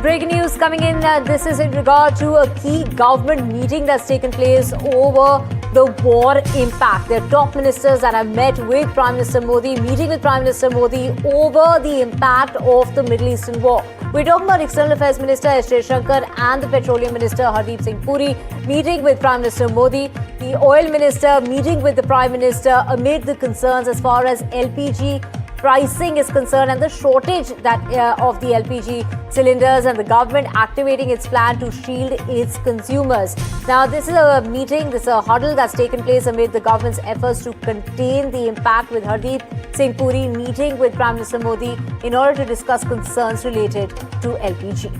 breaking news coming in. This is in regard to a key government meeting that's taken place over the war impact. There are top ministers that have met with Prime Minister Modi, meeting with Prime Minister Modi over the impact of the Middle Eastern war. We're talking about External Affairs Minister Jaishankar and the Petroleum Minister Hardeep Singh Puri meeting with Prime Minister Modi. The Oil Minister meeting with the Prime Minister amid the concerns as far as LPG pricing is concerned and the shortage of the LPG cylinders, and the government activating its plan to shield its consumers. Now, this is a meeting, this is a huddle that's taken place amid the government's efforts to contain the impact, with Hardeep Singh Puri meeting with Prime Minister Modi in order to discuss concerns related to LPG.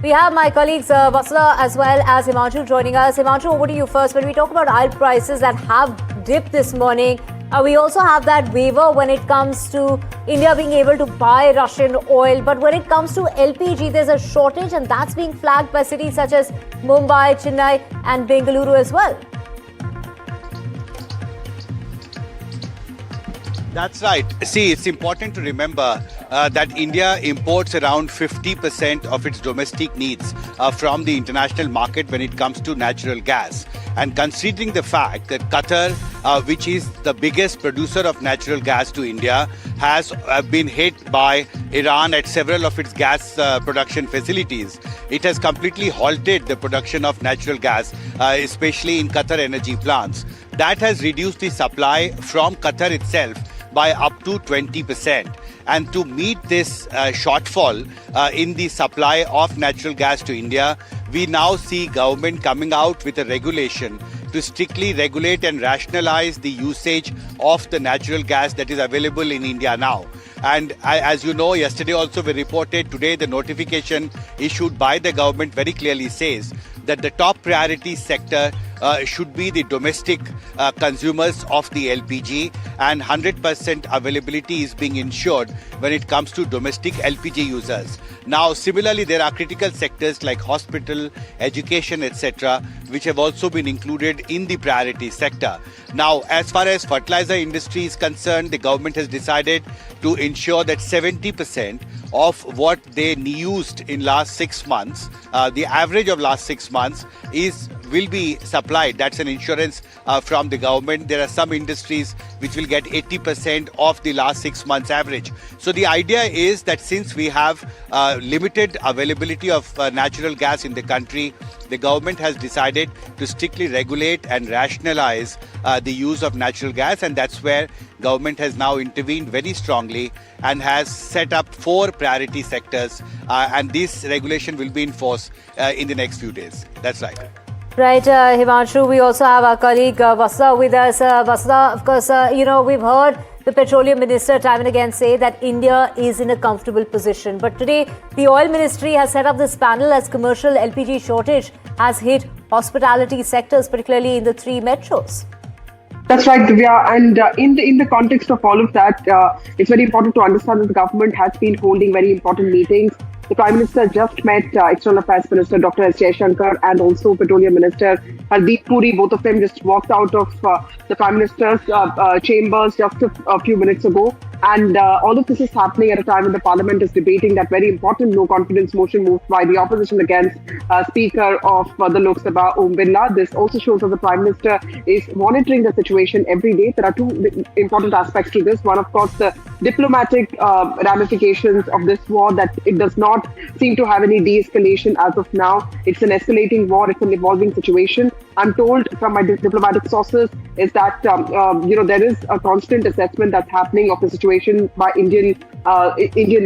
We have my colleagues Vasudha as well as Himanshu joining us. Himanshu, over to you first. When we talk about oil prices that have dipped this morning, we also have that waiver when it comes to India being able to buy Russian oil. But when it comes to LPG, there's a shortage, and that's being flagged by cities such as Mumbai, Chennai and Bengaluru as well. That's right. See, it's important to remember that India imports around 50% of its domestic needs from the international market when it comes to natural gas. And considering the fact that Qatar, which is the biggest producer of natural gas to India, has been hit by Iran at several of its gas production facilities, it has completely halted the production of natural gas, especially in Qatar energy plants. That has reduced the supply from Qatar itself by up to 20%. And to meet this shortfall in the supply of natural gas to India, we now see government coming out with a regulation to strictly regulate and rationalize the usage of the natural gas that is available in India now. And as you know, yesterday also we reported, today the notification issued by the government very clearly says that the top priority sector should be the domestic consumers of the LPG, and 100% availability is being ensured when it comes to domestic LPG users. Now, similarly, there are critical sectors like hospital, education, etc., which have also been included in the priority sector. Now, as far as fertilizer industry is concerned, the government has decided to ensure that 70% of what they used in last 6 months, the average of last 6 months will be supplied. That's an insurance from the government. There are some industries which will get 80% of the last 6 months average. So the idea is that since we have limited availability of natural gas in the country, the government has decided to strictly regulate and rationalize the use of natural gas, and that's where government has now intervened very strongly and has set up 4 priority sectors, and this regulation will be in force in the next few days. That's right. Right, Himanshu, we also have our colleague Vasudha with us. Vasudha, of course, we've heard the Petroleum Minister time and again say that India is in a comfortable position. But today, the Oil Ministry has set up this panel as commercial LPG shortage has hit hospitality sectors, particularly in the 3 metros. That's right, Divya. And in the context of all of that, it's very important to understand that the government has been holding very important meetings. The Prime Minister just met External Affairs Minister Dr. S. Jaishankar and also Petroleum Minister Hardeep Puri. Both of them just walked out of the Prime Minister's chambers just a few minutes ago. And all of this is happening at a time when the Parliament is debating that very important no-confidence motion moved by the opposition against Speaker of the Lok Sabha, Om Birla. This also shows that the Prime Minister is monitoring the situation every day. There are 2 important aspects to this. One, of course, the diplomatic ramifications of this war, that it does not seem to have any de-escalation as of now. It's an escalating war. It's an evolving situation. I'm told from my diplomatic sources is that there is a constant assessment that's happening of the situation by Indian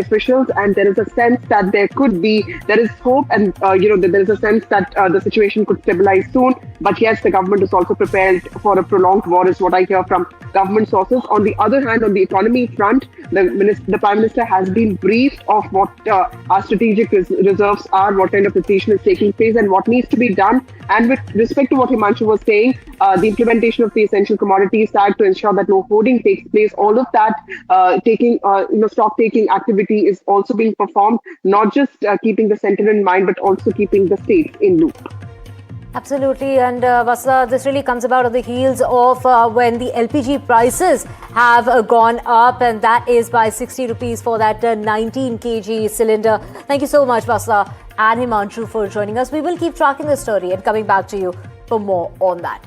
officials, and there is a sense that there is hope, and there is a sense that the situation could stabilize soon. But yes, the government is also prepared for a prolonged war, is what I hear from government sources. On the other hand, on the economy front, the Prime Minister has been briefed of what our strategic reserves are, what kind of depletion is taking place, and what needs to be done. And with respect to what Himanshu was saying, the implementation of the Essential Commodities Act to ensure that no hoarding takes place, all of that stock taking activity is also being performed, not just keeping the center in mind, but also keeping the states in loop. Absolutely, and Vasudha, this really comes about on the heels of when the LPG prices have gone up, and that is by 60 rupees for that 19 kg cylinder. Thank you so much, Vasudha and Himanshu, for joining us. We will keep tracking the story and coming back to you for more on that.